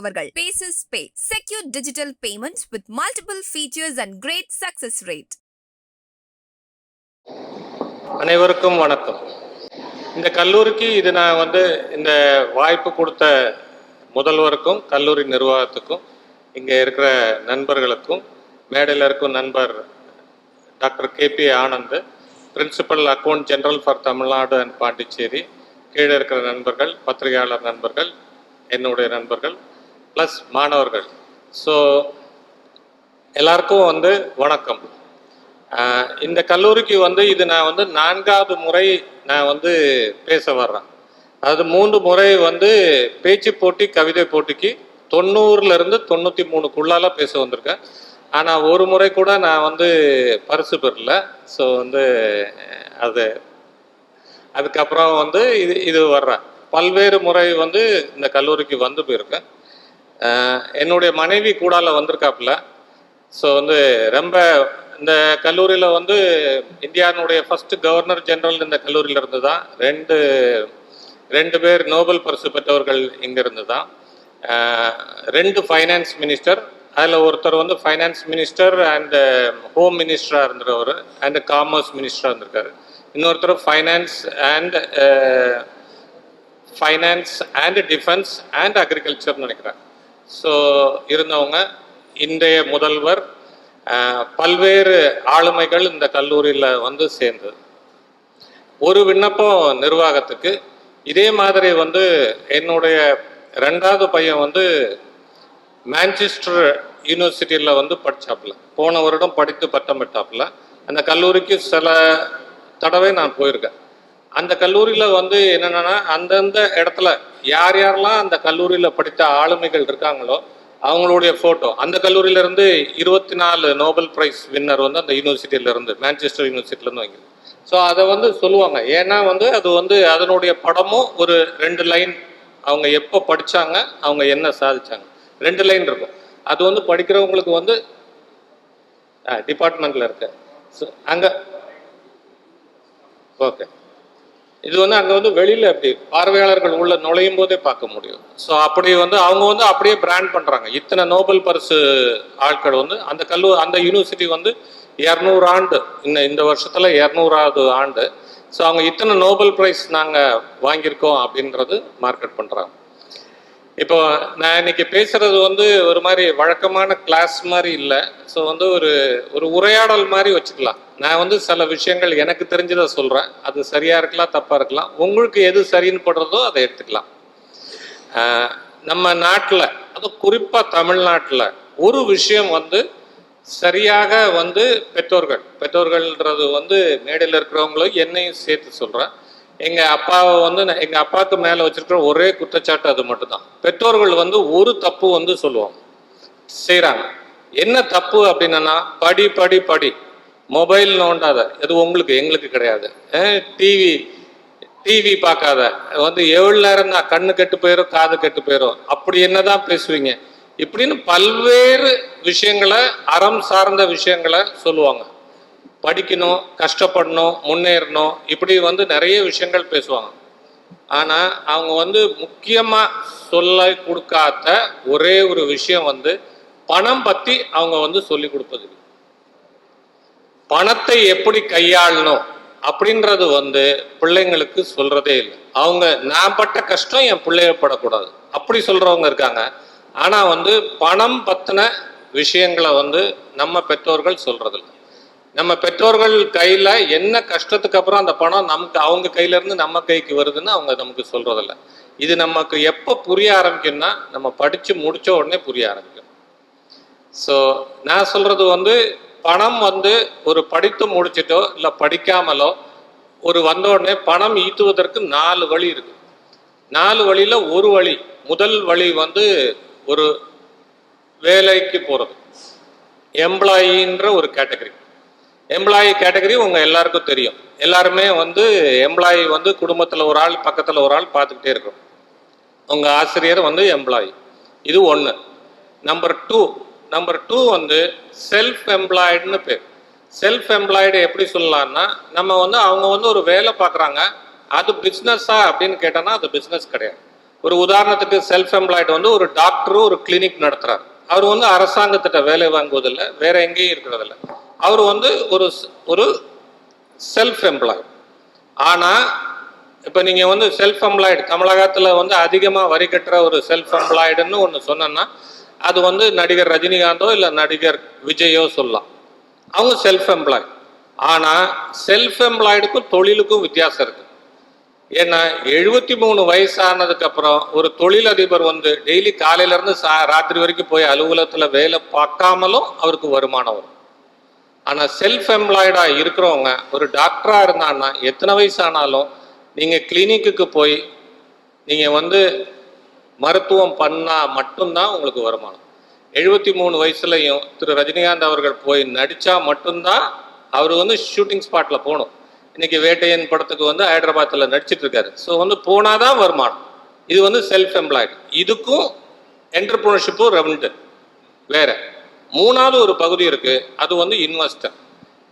அவர்கள். Paces Pay, secure digital payments with multiple features and great success rate. அனைவருக்கும் வணக்கம். இந்த கல்லூரிக்கு இது நான் இந்த வாய்ப்பு கொடுத்த முதல்வருக்கும் கல்லூரி நிர்வாகத்துக்கும் இங்கே இருக்கிற நண்பர்களுக்கும் மேடையில் இருக்கும் நண்பர் doctor KP Anand, principal account general for Tamil Nadu and Pondicherry, கீழே இருக்கிற நண்பர்கள், பத்திரிகையாளர் நண்பர்கள், என்னுடைய நண்பர்கள் ப்ளஸ் மாணவர்கள். ஸோ எல்லாருக்கும் வணக்கம். இந்த கல்லூரிக்கு இது நான் 4வது முறை நான் பேச வர்றேன். அது 3 முறை பேச்சு போட்டி கவிதை போட்டிக்கு 90லேருந்து 93க்குள்ளால பேச வந்திருக்கேன். ஆனால் ஒரு முறை கூட நான் பரிசு பெறல. ஸோ அதுக்கப்புறம் இது வர்றேன். பல்வேறு முறை இந்த கல்லூரிக்கு போயிருக்கேன். என்னுடைய மனைவி கூடால வந்திருக்காப்புல. ஸோ ரொம்ப இந்த கல்லூரியில் இந்தியாவுடைய ஃபஸ்ட்டு கவர்னர் ஜெனரல் இந்த கல்லூரியில் இருந்து தான். ரெண்டு பேர் நோபல் பரிசு பெற்றவர்கள் இங்கிருந்து தான். 2 ஃபைனான்ஸ் மினிஸ்டர், அதில் ஒருத்தர் ஃபைனான்ஸ் மினிஸ்டர் அண்ட் ஹோம் மினிஸ்டராக இருந்தவர் அண்ட் காமர்ஸ் மினிஸ்டராக இருந்திருக்காரு. இன்னொருத்தர் ஃபைனான்ஸ் அண்ட் டிஃபென்ஸ் அண்ட் அக்ரிகல்ச்சர்னு நினைக்கிறேன். ஸோ இருந்தவங்க இன்றைய முதல்வர். பல்வேறு ஆளுமைகள் இந்த கல்லூரியில் சேர்ந்தது. ஒரு விண்ணப்பம் நிர்வாகத்துக்கு. இதே மாதிரி என்னுடைய 2வது பையன் மான்செஸ்டர் யூனிவர்சிட்டியில் படித்தாப்புல. போன வருடம் படித்து பட்டம் பெற்றாப்புல. அந்த கல்லூரிக்கு சில தடவை நான் போயிருக்கேன். அந்த கல்லூரியில் என்னென்னா அந்தந்த இடத்துல யாரெல்லாம் அந்த கல்லூரியில் படித்த ஆளுமைகள் இருக்காங்களோ அவங்களுடைய ஃபோட்டோ, அந்த கல்லூரியிலேருந்து 24 நோபல் ப்ரைஸ் வின்னர் அந்த யூனிவர்சிட்டியிலேருந்து, மான்செஸ்டர் யூனிவர்சிட்டியிலேருந்து வாங்கிது. ஸோ அதை சொல்லுவாங்க. ஏன்னா அது அதனுடைய படமும் ஒரு 2 லைன், அவங்க எப்போ படித்தாங்க, அவங்க என்ன சாதிச்சாங்க, 2 லைன் இருக்கும். அது படிக்கிறவங்களுக்கு டிபார்ட்மெண்ட்டில் இருக்கு. ஸோ அங்கே ஓகே, இது அங்கே வெளியில் அப்படி பார்வையாளர்கள் உள்ள நுழையும் போதே பார்க்க முடியும். ஸோ அப்படி அவங்க அப்படியே பிராண்ட் பண்ணுறாங்க. இத்தனை நோபல் பரிசு ஆட்கள் அந்த யூனிவர்சிட்டி 200 ஆண்டு, இந்த வருஷத்தில் 200வது ஆண்டு. ஸோ அவங்க இத்தனை நோபல் ப்ரைஸ் நாங்கள் வாங்கியிருக்கோம் அப்படின்றது மார்க்கெட் பண்ணுறாங்க. இப்போ நான் இன்னைக்கு பேசுறது ஒரு மாதிரி வழக்கமான கிளாஸ் மாதிரி இல்லை. ஸோ ஒரு உரையாடல் மாதிரி வச்சுக்கலாம். நான் சில விஷயங்கள் எனக்கு தெரிஞ்சதை சொல்கிறேன். அது சரியாக இருக்கலாம், தப்பாக இருக்கலாம். உங்களுக்கு எது சரின்னு படுறதோ அதை எடுத்துக்கலாம். நம்ம நாட்டில், அதுவும் குறிப்பாக தமிழ்நாட்டில் ஒரு விஷயம் சரியாக பெற்றோர்கள்ன்றது மேடையில் இருக்கிறவங்களும் என்னையும் சேர்த்து சொல்கிறேன். எங்கள் அப்பாவை எங்கள் அப்பாவுக்கு மேலே வச்சிருக்கிற ஒரே குற்றச்சாட்டு அது மட்டும்தான். பெற்றோர்கள் ஒரு தப்பு சொல்லுவாங்க, செய்கிறாங்க. என்ன தப்பு அப்படின்னா, படி படி படி, மொபைல் நோண்டாத, இது எங்களுக்கு கிடையாது. டிவி பார்க்காத, 7 நேரம் தான், கண்ணு கெட்டு போயிடும், காது கெட்டு போயிடும், அப்படி என்னதான் பேசுவீங்க இப்படின்னு பல்வேறு விஷயங்களை, அறம் சார்ந்த விஷயங்களை சொல்லுவாங்க. படிக்கணும், கஷ்டப்படணும், முன்னேறணும், இப்படி நிறைய விஷயங்கள் பேசுவாங்க. ஆனால் அவங்க முக்கியமாக சொல்ல கொடுக்காத ஒரே ஒரு விஷயம் பணம் பற்றி அவங்க சொல்லி கொடுப்பது. பணத்தை எப்படி கையாளணும் அப்படின்றது பிள்ளைங்களுக்கு சொல்றதே இல்லை. அவங்க நான் பட்ட கஷ்டம் என் பிள்ளைய படக்கூடாது அப்படி சொல்றவங்க இருக்காங்க. ஆனால் பணம் பற்றின விஷயங்களை நம்ம பெற்றோர்கள் சொல்றதில்லை. நம்ம பெற்றோர்கள் கையில் என்ன கஷ்டத்துக்கு அப்புறம் அந்த பணம் அவங்க கையிலேருந்து நம்ம கைக்கு வருதுன்னு அவங்க நமக்கு சொல்கிறதில்ல. இது நமக்கு எப்போ புரிய ஆரம்பிக்கும்னா, நம்ம படித்து முடித்த உடனே புரிய ஆரம்பிக்கும். ஸோ நான் சொல்கிறது பணம் ஒரு படித்து முடிச்சிட்டோ இல்லை படிக்காமலோ ஒரு வந்த உடனே பணம் ஈட்டுவதற்கு 4 வழி இருக்குது. 4 வழியில் ஒரு வழி, முதல் வழி ஒரு வேலைக்கு போகிறது, எம்ப்ளாயின்ற ஒரு கேட்டகரி. எம்ப்ளாயி கேட்டகரி உங்கள் எல்லாருக்கும் தெரியும். எல்லாருமே எம்ப்ளாயி குடும்பத்தில் ஒரு ஆள், பக்கத்தில் ஒரு ஆள் பார்த்துக்கிட்டே இருக்கும். உங்கள் ஆசிரியர் எம்ப்ளாயி. இது 1. நம்பர் 2 செல்ஃப் எம்ப்ளாய்டுன்னு பேர். செல்ஃப் எம்ப்ளாய்டு எப்படி சொல்லலாம்னா, நம்ம அவங்க ஒரு வேலை பார்க்குறாங்க, அது பிஸ்னஸா அப்படின்னு கேட்டோன்னா அது பிஸ்னஸ் கிடையாது. ஒரு உதாரணத்துக்கு செல்ஃப் எம்ப்ளாய்டு வந்து ஒரு டாக்டரும் ஒரு கிளினிக் நடத்துறாரு. அவர் வந்து அரசாங்கத்திட்ட வேலை வாங்குவதில்லை, வேற எங்கேயும் இருக்கிறதில்ல. அவர் வந்து ஒரு செல்ஃப் எம்ப்ளாய்டு. ஆனால் இப்போ நீங்கள் வந்து செல்ஃப் எம்ப்ளாய்டு தமிழகத்தில் வந்து அதிகமாக வரி கட்டுற ஒரு செல்ஃப் எம்ப்ளாய்டுன்னு ஒன்று சொன்னோன்னா அது வந்து நடிகர் ரஜினிகாந்தோ இல்லை நடிகர் விஜயோ சொல்லலாம். அவங்க செல்ஃப் எம்ப்ளாய்டு. ஆனால் செல்ஃப் எம்ப்ளாய்டுக்கும் தொழிலுக்கும் வித்தியாசம் இருக்குது. ஏன்னா 73 வயசானதுக்கு அப்புறம் ஒரு தொழிலதிபர் வந்து டெய்லி காலையிலேருந்து ராத்திரி வரைக்கும் போய் அலுவலகத்தில் வேலை பார்க்காமலும் அவருக்கு வருமானம் வரும். ஆனால் செல்ஃப் எம்ப்ளாய்டாக இருக்கிறவங்க ஒரு டாக்டராக இருந்தாங்கன்னா எத்தனை வயசானாலும் நீங்கள் கிளினிக்கு போய் நீங்கள் வந்து மருத்துவம் பண்ணால் மட்டும்தான் உங்களுக்கு வருமானம். 73 வயசுலையும் திரு ரஜினிகாந்த் அவர்கள் போய் நடித்தா மட்டும்தான் அவர் வந்து ஷூட்டிங் ஸ்பாட்டில் போகணும். இன்னைக்கு வேட்டையன் படத்துக்கு வந்து ஹைதராபாத்தில் நடிச்சிட்டு இருக்காரு. ஸோ வந்து போனாதான் வருமானம். இது வந்து செல்ஃப் எம்ப்ளாய்டு. இதுக்கும் என்டர்பிரினர்ஷிப்பும் ரெண்டு வேற. மூணாவது ஒரு பகுதி இருக்கு, அது வந்து இன்வெஸ்டர்.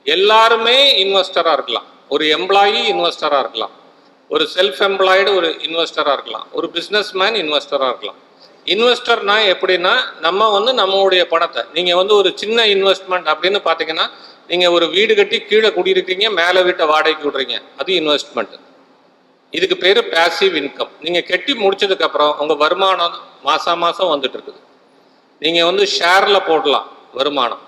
எல்லாருமே இன்வெஸ்டராக இருக்கலாம். ஒரு எம்ப்ளாயி இன்வெஸ்டராக இருக்கலாம், ஒரு செல்ஃப் எம்ப்ளாய்டு ஒரு இன்வெஸ்டராக இருக்கலாம், ஒரு பிஸ்னஸ் மேன் இன்வெஸ்டராக இருக்கலாம். இன்வெஸ்டர்னா எப்படின்னா நம்ம வந்து நம்மளுடைய பணத்தை நீங்கள் வந்து ஒரு சின்ன இன்வெஸ்ட்மெண்ட் அப்படின்னு பார்த்தீங்கன்னா நீங்கள் ஒரு வீடு கட்டி கீழே குடியிருக்கீங்க, மேலே வீட்டை வாடகைக்கு விடுறீங்க, அது இன்வெஸ்ட்மெண்ட். இதுக்கு பேர் பேசிவ் இன்கம். நீங்கள் கட்டி முடிச்சதுக்கப்புறம் உங்கள் வருமானம் மாதம் வந்துட்டு இருக்குது. நீங்கள் வந்து ஷேரில் போடலாம் வருமானம்.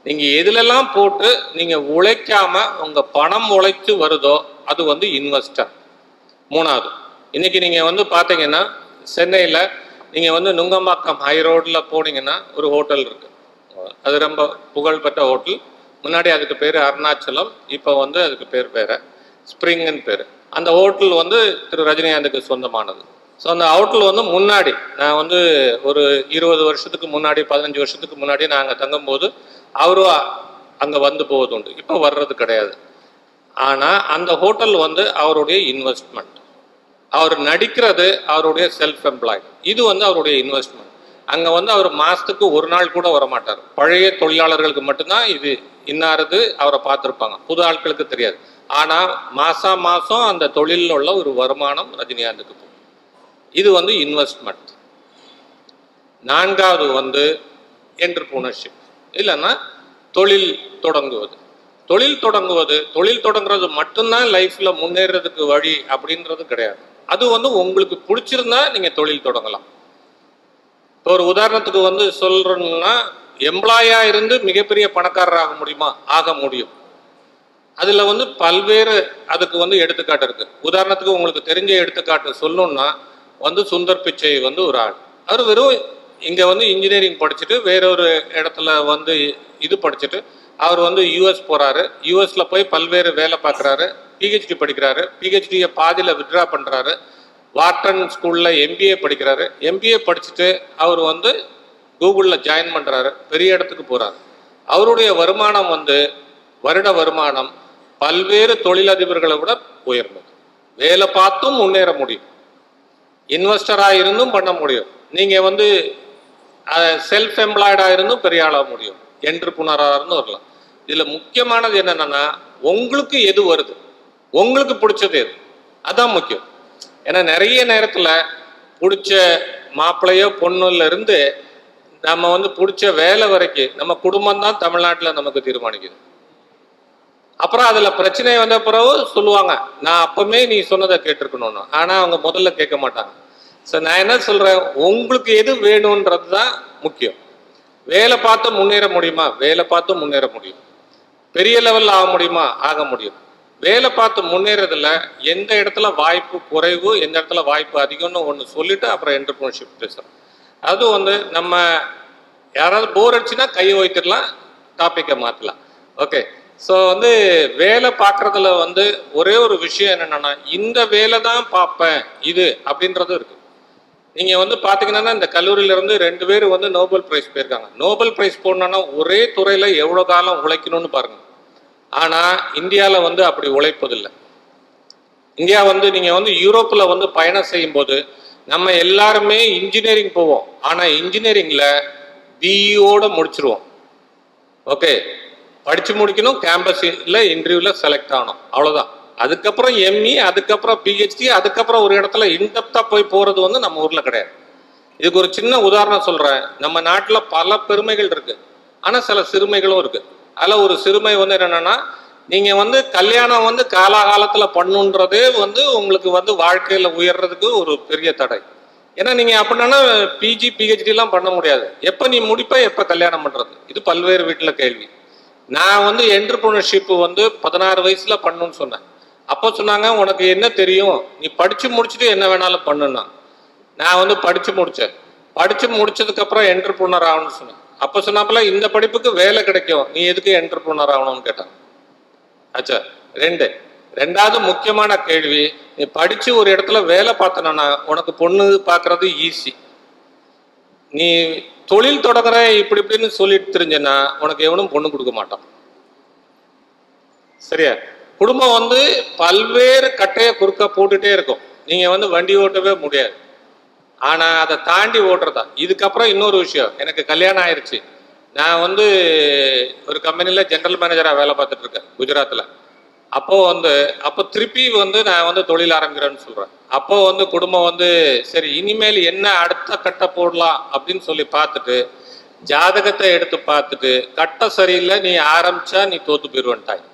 நீங்கள் எதுலெல்லாம் போட்டு நீங்கள் உழைக்காமல் உங்கள் பணம் உழைத்து வருதோ அது வந்து இன்வெஸ்டர். மூணாவது, இன்னைக்கு நீங்கள் வந்து பார்த்தீங்கன்னா சென்னையில் நீங்கள் வந்து நுங்கம்பாக்கம் ஹை ரோடில் போனீங்கன்னா ஒரு ஹோட்டல் இருக்குது. அது ரொம்ப புகழ்பெற்ற ஹோட்டல். முன்னாடி அதுக்கு பேர் அருணாச்சலம், இப்போ வந்து அதுக்கு பேர் வேற ஸ்ப்ரிங்னு பேர். அந்த ஹோட்டல் வந்து திரு ரஜினிகாந்துக்கு சொந்தமானது. ஸோ அந்த ஹோட்டல் வந்து முன்னாடி நான் வந்து ஒரு 20 வருஷத்துக்கு முன்னாடி 15 வருஷத்துக்கு முன்னாடி நாங்கள் தங்கும்போது அவரும் அங்கே வந்து போவது உண்டு. இப்போ வர்றது கிடையாது. ஆனால் அந்த ஹோட்டல் வந்து அவருடைய இன்வெஸ்ட்மெண்ட். அவர் நடிக்கிறது அவருடைய செல்ஃப் எம்ப்ளாய்டு. இது வந்து அவருடைய இன்வெஸ்ட்மெண்ட். அங்கே வந்து அவர் மாதத்துக்கு ஒரு நாள் கூட வரமாட்டார். பழைய தொழிலாளர்களுக்கு மட்டும்தான் இது இன்னாரது அவரை பார்த்துருப்பாங்க, புது ஆட்களுக்கு தெரியாது. ஆனால் மாதம் அந்த தொழிலில் உள்ள ஒரு வருமானம் ரஜினிகாந்துக்கு போகும். இது வந்து இன்வெஸ்ட்மெண்ட். நான்காவது வந்து என்டர்பிரினர்ஷிப், இல்லைன்னா தொழில் தொடங்குவது. தொழில் தொடங்குறது மட்டும்தான் லைஃப்பில் முன்னேறதுக்கு வழி அப்படின்றது கிடையாது. அது வந்து உங்களுக்கு பிடிச்சிருந்தா நீங்கள் தொழில் தொடங்கலாம். இப்போ ஒரு உதாரணத்துக்கு வந்து சொல்கிறோம்னா, எம்ப்ளாயாக இருந்து மிகப்பெரிய பணக்காரர் ஆக முடியுமா? ஆக முடியும். அதில் வந்து பல்வேறு அதுக்கு வந்து எடுத்துக்காட்டு இருக்குது. உதாரணத்துக்கு உங்களுக்கு தெரிஞ்ச எடுத்துக்காட்டு சொல்லணும்னா வந்து சுந்தர் பிச்சை வந்து ஒரு ஆள். அவர் வெறும் இங்கே வந்து இன்ஜினியரிங் படிச்சுட்டு வேறொரு இடத்துல வந்து இது படிச்சுட்டு அவர் வந்து யூஎஸ் போகிறாரு. யூஎஸில் போய் பல்வேறு வேலை பார்க்குறாரு, பிஹெச்டி படிக்கிறாரு, பிஹெச்டியை பாதியில் வித்ட்ரா பண்ணுறாரு. வார்டன் ஸ்கூலில் எம்பிஏ படிக்கிறாரு. எம்பிஏ படிச்சுட்டு அவர் வந்து கூகுளில் ஜாயின் பண்ணுறாரு, பெரிய இடத்துக்கு போகிறார். அவருடைய வருமானம் வந்து வருட வருமானம் பல்வேறு தொழிலதிபர்களை விட உயர்ந்தது. வேலை பார்த்தும் முன்னேற முடியும், இன்வெஸ்டராக இருந்தும் பண்ண முடியும், நீங்கள் வந்து செல்ஃப் எம்ப்ளாய்டாக இருந்தும் பெரிய ஆளாக முடியும், என்டர்பிரினராக இருந்தும் வரலாம். இதில் முக்கியமானது என்னென்னா உங்களுக்கு எது வருது, உங்களுக்கு பிடிச்சது எது, அதுதான் முக்கியம். ஏன்னா நிறைய நேரத்தில் பிடிச்ச மாப்பிள்ளையோ பொண்ணுல இருந்து நம்ம வந்து பிடிச்ச வேலை வரைக்கும் நம்ம குடும்பம் தான் தமிழ்நாட்டில் நமக்கு தீர்மானிக்குது. அப்புறம் அதில் பிரச்சனை வந்த பிறகு சொல்லுவாங்க, நான் அப்பவுமே நீ சொன்னதை கேட்டிருக்கணும்னு. ஆனால் அவங்க முதல்ல கேட்க மாட்டாங்க. ஸோ நான் என்ன சொல்கிறேன், உங்களுக்கு எது வேணுன்றது தான் முக்கியம். வேலை பார்த்து முன்னேற முடியுமா? வேலை பார்த்து முன்னேற முடியும். பெரிய லெவலில் ஆக முடியுமா? ஆக முடியும். வேலை பார்த்து முன்னேறதில்ல எந்த இடத்துல வாய்ப்பு குறைவு, எந்த இடத்துல வாய்ப்பு அதிகம்னு ஒன்று சொல்லிட்டு அப்புறம் என்டர்பிரினர்ஷிப் பேசுகிறோம். அதுவும் வந்து நம்ம யாராவது போர் அடிச்சுன்னா கையை வைத்திடலாம், டாப்பிக்கை மாற்றலாம். ஓகே. ஸோ வந்து வேலை பார்க்குறதுல வந்து ஒரே ஒரு விஷயம் என்னென்னா, இந்த வேலை தான் பார்ப்பேன் இது அப்படின்றதும் இருக்குது. நீங்கள் வந்து பார்த்தீங்கன்னா இந்த கல்லூரியிலேருந்து 2 பேர் வந்து நோபல் ப்ரைஸ் போயிருக்காங்க. நோபல் ப்ரைஸ் போடணுன்னா ஒரே துறையில் எவ்வளோ காலம் உழைக்கணும்னு பாருங்கள். ஆனால் இந்தியாவில் வந்து அப்படி உழைப்பதில்லை. இந்தியா வந்து நீங்கள் வந்து யூரோப்பில் வந்து பயணம் செய்யும்போது நம்ம எல்லாருமே இன்ஜினியரிங் போவோம். ஆனால் இன்ஜினியரிங்கில் பிஇயோடு முடிச்சிருவோம். ஓகே, படித்து முடிக்கணும், கேம்பஸில் இன்டர்வியூவில் செலக்ட் ஆகணும், அவ்வளோதான். அதுக்கப்புறம் எம்இ, அதுக்கப்புறம் பிஹெச்டி, அதுக்கப்புறம் ஒரு இடத்துல இன்டெப்தா போய் போறது வந்து நம்ம ஊர்ல கிடையாது. இதுக்கு ஒரு சின்ன உதாரணம் சொல்றேன். நம்ம நாட்டுல பல பெருமைகள் இருக்கு, ஆனா சில சிறுமைகளும் இருக்கு. அதுல ஒரு சிறுமை வந்து என்னன்னா, நீங்க வந்து கல்யாணம் வந்து காலாகாலத்துல பண்ணுன்றதே வந்து உங்களுக்கு வந்து வாழ்க்கையில உயர்றதுக்கு ஒரு பெரிய தடை. ஏன்னா நீங்க அப்படின்னா பிஜி பிஹெச்டி எல்லாம் பண்ண முடியாது. எப்ப நீ முடிப்ப, எப்ப கல்யாணம் பண்றது? இது பல்வேறு வீட்டுல கேள்வி. நான் வந்து என்டர்பிரினர்ஷிப் வந்து 16 வயசுல பண்ணணும்னு சொன்னேன். அப்போ சொன்னாங்க, உனக்கு என்ன தெரியும், நீ படிச்சு முடிச்சுட்டு என்ன வேணாலும் பண்ணுன்னா. நான் வந்து படிச்சு முடிச்சேன். படிச்சு முடிச்சதுக்கு அப்புறம் என்டர்பிரினர் ஆகணும்னு சொன்னேன். அப்ப சொன்னாப்புல, இந்த படிப்புக்கு வேலை கிடைக்கும், நீ எதுக்கு என்டர்பிரினர் ஆகணும்னு கேட்டாங்க. ஆச்சா. ரெண்டாவது முக்கியமான கேள்வி, நீ படிச்சு ஒரு இடத்துல வேலை பார்த்தனா உனக்கு பொண்ணு பார்க்கறது ஈஸி. நீ தொழில் தொடங்குற இப்படி இப்படின்னு சொல்லிட்டு தெரிஞ்சனா உனக்கு எவனும் பொண்ணு கொடுக்க மாட்டான். சரியா? குடும்பம் வந்து பல்வேறு கட்டையை குறுக்க போட்டுட்டே இருக்கும். நீங்க வந்து வண்டி ஓட்டவே முடியாது. ஆனா அதை தாண்டி ஓட்டுறதா. இதுக்கப்புறம் இன்னொரு விஷயம், எனக்கு கல்யாணம் ஆயிடுச்சு. நான் வந்து ஒரு கம்பெனில ஜெனரல் மேனேஜரா வேலை பார்த்துட்டு இருக்கேன் குஜராத்ல. அப்போ திருப்பி வந்து நான் வந்து தொழில் ஆரம்பிக்கிறேன்னு சொல்றேன். அப்போ வந்து குடும்பம் வந்து சரி இனிமேல் என்ன அடுத்த கட்ட போடலாம் அப்படின்னு சொல்லி பார்த்துட்டு ஜாதகத்தை எடுத்து பார்த்துட்டு, கட்ட சரியில்லை, நீ ஆரம்பிச்சா நீ தோத்து போயிடுவேன்ட்டாய்.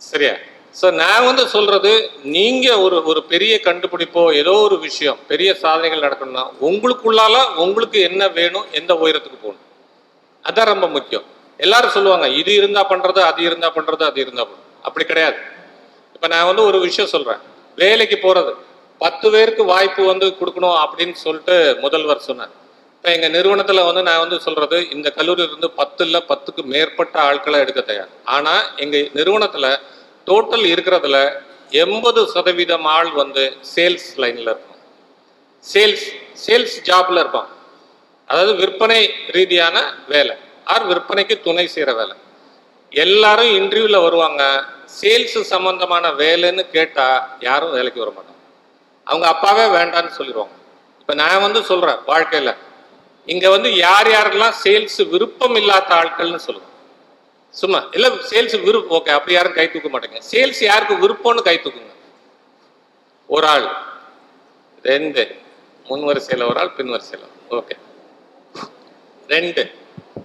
சரியா? ஸோ நான் வந்து சொல்றது, நீங்க ஒரு பெரிய கண்டுபிடிப்போ ஏதோ ஒரு விஷயம் பெரிய சாதனைகள் நடக்கணும்னா உங்களுக்குள்ளால உங்களுக்கு என்ன வேணும், எந்த உயரத்துக்கு போகணும், அதான் ரொம்ப முக்கியம். எல்லாரும் சொல்லுவாங்க, இது இருந்தா பண்றது, அது இருந்தா பண்றது, அது இருந்தா பண்றது. அப்படி கிடையாது. இப்ப நான் வந்து ஒரு விஷயம் சொல்றேன். வேலைக்கு போறது 10 பேருக்கு வாய்ப்பு வந்து கொடுக்கணும் அப்படின்னு சொல்லிட்டு முதல்வர் சொன்னார். இப்ப எங்க நிறுவனத்துல வந்து நான் வந்து சொல்றது, இந்த கல்லூரியில இருந்து 10 இல்ல 10க்கு மேற்பட்ட ஆட்களை எடுக்க தயார். ஆனா எங்க நிறுவனத்துல டோட்டல் இருக்கிறதுல 80% ஆள் வந்து சேல்ஸ் லைன்ல இருக்கும். சேல்ஸ் ஜாப்ல இருப்பான். அதாவது விற்பனை ரீதியான வேலை ஆர் விற்பனைக்கு துணை செய்யற வேலை. எல்லாரும் இன்டர்வியூல வருவாங்க, சேல்ஸ் சம்பந்தமான வேலைன்னு கேட்டா யாரும் வேலைக்கு வர மாட்டாங்க. அவங்க அப்பாவே வேண்டான்னு சொல்லிடுவாங்க. இப்ப நான் வந்து சொல்றேன், வாழ்க்கையில இங்க வந்து யார் யாரெல்லாம் சேல்ஸ் விருப்பம் இல்லாத ஆட்கள்னு சொல்லுவோம். சும்மா இல்ல சேல்ஸ் விருப்பம், ஓகே, அப்படி யாரும் கை தூக்க மாட்டேங்க. சேல்ஸ் யாருக்கு விருப்பம்னு கை தூக்குங்க. ஒரு ஆள், 2, முன் வரிசையில் ஒரு ஆள், பின் வரிசையில், ஓகே, 2,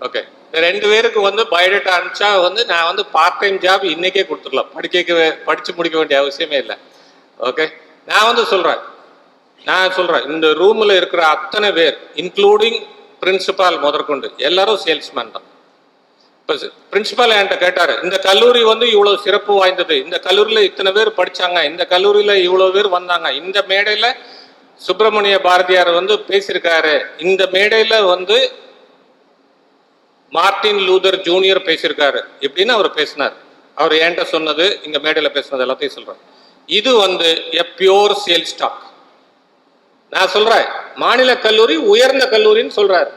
ஓகே. இந்த 2 பேருக்கு வந்து பயோடேட்டா அனுப்பிச்சா வந்து நான் வந்து பார்ட் டைம் ஜாப் இன்னைக்கே கொடுத்துடலாம். படிச்சு முடிக்க வேண்டிய அவசியமே இல்லை. ஓகே. நான் வந்து சொல்றேன், இந்த ரூம்ல இருக்கிற அத்தனை பேர் இன்க்ளூடிங் பிரின்சிபால் முதற்கொண்டு எல்லாரும் சேல்ஸ்மேன் தான். இப்போ பிரின்சிபால் என்கிட்ட கேட்டாரு, இந்த கல்லூரி வந்து இவ்வளவு சிறப்பு வாய்ந்தது, இந்த கல்லூரியில இத்தனை பேர் படிச்சாங்க, இந்த கல்லூரியில இவ்வளவு பேர் வந்தாங்க, இந்த மேடையில சுப்பிரமணிய பாரதியார் வந்து பேசியிருக்காரு, இந்த மேடையில வந்து மார்ட்டின் லூதர் ஜூனியர் பேசியிருக்காரு இப்படின்னு அவர் பேசினார். அவர் என்கிட்ட சொன்னது, இங்க மேடையில பேசினது எல்லாத்தையும் சொல்றாரு. இது வந்து எ பியோர் சேல்ஸ் டாக். நான் சொல்றேன், மாநில கல்லூரி உயர்ந்த கல்லூரின்னு சொல்றாரு.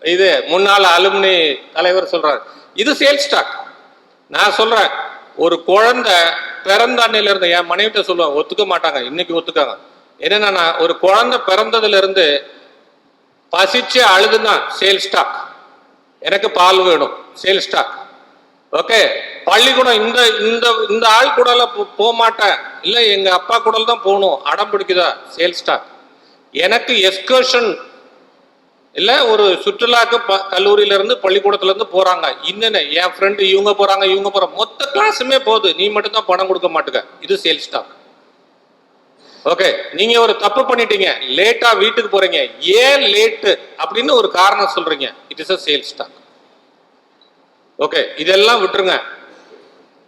இது முன்னாள் அலுமினி தலைவர் சொல்றாரு, இது சேல்ஸ் டாக். நான் சொல்றேன், ஒரு குழந்தை பிறந்த அன்னையில இருந்து, என் மனைவிட்ட சொல்லுவேன், ஒத்துக்க மாட்டாங்க, இன்னைக்கு ஒத்துக்காங்க. என்னன்னா, ஒரு குழந்தை பிறந்ததுல இருந்து பசிச்சு அழுதுன்னா சேல்ஸ் டாக். எனக்கு பால் வேணும், சேல்ஸ் டாக். ஓகே. பள்ளிக்கூடம் இந்த இந்த இந்த ஆள் கூட போக மாட்டேன், இல்ல எங்க அப்பா கூட தான் போகணும், அடம் பிடிக்குதா, சேல்ஸ் டாக். எனக்கு எஸ்கர்ஷன் இல்ல ஒரு சுற்றுலாக்கு கல்லூரியில இருந்து பள்ளிக்கூடத்துல இருந்து போறாங்க, இன்னும் என் ஃப்ரெண்டு இவங்க போறாங்க, மொத்த கிளாஸுமே போகுது, நீ மட்டும் தான் பணம் கொடுக்க மாட்டுக்க, இது சேல்ஸ் டாக். ஓகே. நீங்க ஒரு தப்பு பண்ணிட்டீங்க, லேட்டா வீட்டுக்கு போறீங்க, ஏன் லேட்டு அப்படின்னு ஒரு காரணம் சொல்றீங்க, it is a sales talk. Okay. இதெல்லாம் விட்டுருங்க.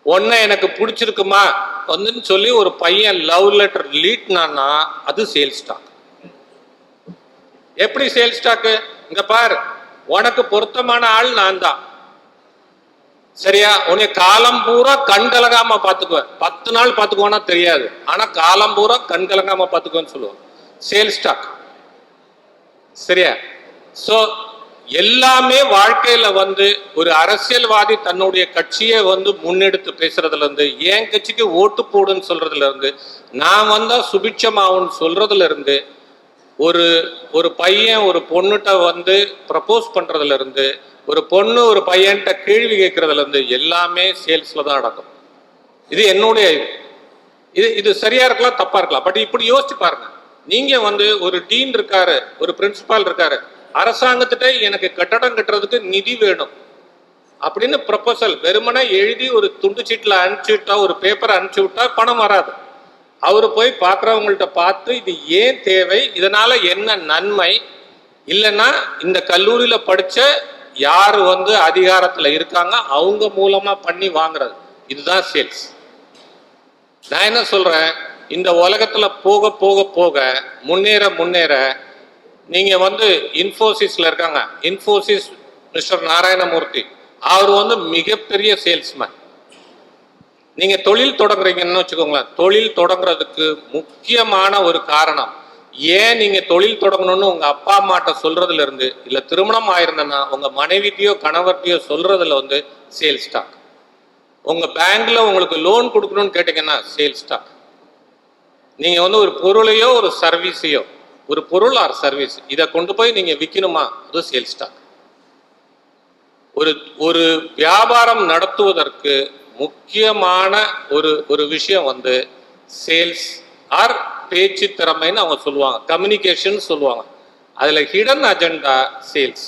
ஒன்ன எனக்கு பிடிச்சிருக்குமா வந்து சொல்லி ஒரு பையன் லவ் லெட்டர் லீட்னான்னா அது சேல்ஸ் டாக். எப்படி சேல்ஸ் டாக்? இங்க பாரு, உனக்கு பொருத்தமான ஆள் நான் தான், சரியா? உன்னை காலம் பூரா கண் கலங்காம பாத்துக்குவேன். 10 நாள் பாத்துக்குவானா தெரியாது, ஆனா காலம் பூரா கண் கலங்காம பாத்துக்குவேன்னு சொல்லுவேன். Sales talk. சரியா? சோ எல்லாமே வாழ்க்கையில வந்து ஒரு அரசியல்வாதி தன்னுடைய கட்சியை வந்து முன்னெடுத்து பேசுறதுல இருந்து, என் கட்சிக்கு ஓட்டு போடுன்னு சொல்றதுல இருந்து, நான் வந்தா சுபிட்சமாவுன்னு சொல்றதுல இருந்து, ஒரு பையன் ஒரு பொண்ணுகிட்ட வந்து ப்ரப்போஸ் பண்றதுல இருந்து, ஒரு பொண்ணு ஒரு பையன்கிட்ட கேள்வி கேட்கறதுல இருந்து எல்லாமே சேல்ஸ்ல தான் நடக்கும். இது என்னுடைய இது இது சரியா இருக்கலாம், தப்பா இருக்கலாம். பட் இப்படி யோசிச்சு பாருங்க. நீங்க வந்து ஒரு டீன் இருக்காரு, ஒரு பிரின்சிபால் இருக்காரு, அரசாங்கத்திட்ட எனக்கு கட்டடம் கட்டுறதுக்கு நிதி வேணும் அப்படின்னு ப்ரொபோசல் வெறுமனே எழுதி ஒரு துண்டு சீட்டில் அனுப்பிச்சு விட்டா, ஒரு பேப்பரை அனுப்பிச்சு விட்டா பணம் வராது. அவரு போய் பார்க்குறவங்கள்ட்ட பார்த்து இது ஏன் தேவை, இதனால என்ன நன்மை, இல்லைன்னா இந்த கல்லூரியில படிச்ச யாரு வந்து அதிகாரத்துல இருக்காங்க அவங்க மூலமா பண்ணி வாங்குறது. இதுதான் சேல்ஸ். நான் என்ன சொல்றேன், இந்த உலகத்துல போக போக போக முன்னேற முன்னேற நீங்க வந்து இன்ஃபோசிஸ்ல இருக்காங்க, இன்ஃபோசிஸ் மிஸ்டர் நாராயணமூர்த்தி, அவர் வந்து மிகப்பெரிய சேல்ஸ்மேன். நீங்க தொழில் தொடங்குறீங்கன்னு வச்சுக்கோங்களேன், தொழில் தொடங்குறதுக்கு முக்கியமான ஒரு காரணம், ஏன் நீங்க தொழில் தொடங்கணும்னு உங்க அப்பா அம்மாட்ட சொல்றதுல இருந்து, இல்ல திருமணம் ஆயிருந்தனா உங்க மனைவிட்டையோ கணவர்கிட்டயோ சொல்றதுல வந்து சேல்ஸ் ஸ்டாக். உங்க பேங்க்ல உங்களுக்கு லோன் கொடுக்கணும்னு கேட்டீங்கன்னா சேல்ஸ் ஸ்டாக். நீங்க வந்து ஒரு பொருளையோ ஒரு சர்வீஸையோ, ஒரு பொருள் ஆர் சர்வீஸ், இதை கொண்டு போய் நீங்க விற்கணுமா, அது சேல்ஸ் ஸ்டாக். ஒரு ஒரு வியாபாரம் நடத்துவதற்கு முக்கியமான ஒரு விஷயம் வந்து சேல்ஸ் ஆர் பேச்சு திறமைன்னு அவங்க சொல்லுவாங்க, கம்யூனிகேஷன் சொல்லுவாங்க. அதுல ஹிடன் அஜெண்டா சேல்ஸ்.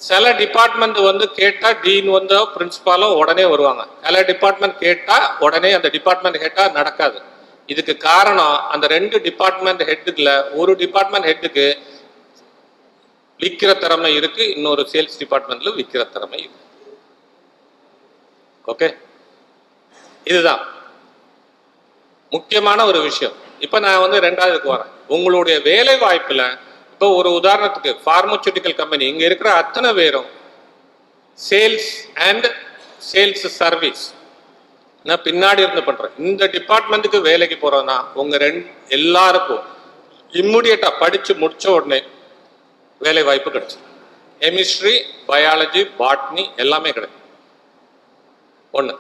சில டிபார்ட்மெண்ட் வந்து கேட்டா டீன் வந்து பிரின்சிபாலோ உடனே வருவாங்க, சில டிபார்ட்மெண்ட் கேட்டா உடனே அந்த டிபார்ட்மெண்ட் ஹெட்டா நடக்காது. இதுக்கு காரணம் அந்த 2 டிபார்ட்மெண்ட் ஹெட்டுக்குல ஒரு டிபார்ட்மெண்ட் ஹெட்டுக்கு விற்கிற திறமை இருக்கு, இன்னொரு சேல்ஸ் டிபார்ட்மெண்ட்ல விற்கிற திறமை இருக்கு. ஓகே, இதுதான் முக்கியமான ஒரு விஷயம். இப்ப நான் வந்து 2வதுக்கு வரேன். உங்களுடைய வேலை வாய்ப்புல இப்போ ஒரு உதாரணத்துக்கு பார்மசூட்டிக்கல் கம்பெனி, இங்க இருக்கிற அத்தனை பேரும் சேல்ஸ் அண்ட் சேல்ஸ் சர்வீஸ் நான் பின்னாடி இருந்து பண்றேன். இந்த டிபார்ட்மெண்ட்டுக்கு வேலைக்கு போறோம்னா உங்க எல்லாருக்கும் இம்மிடியட்டா படிச்சு முடிச்ச உடனே வேலை வாய்ப்பு கிடைச்சு. கெமிஸ்ட்ரி, பயாலஜி, பாட்னி எல்லாமே கிடைக்கும். ஒண்ணு.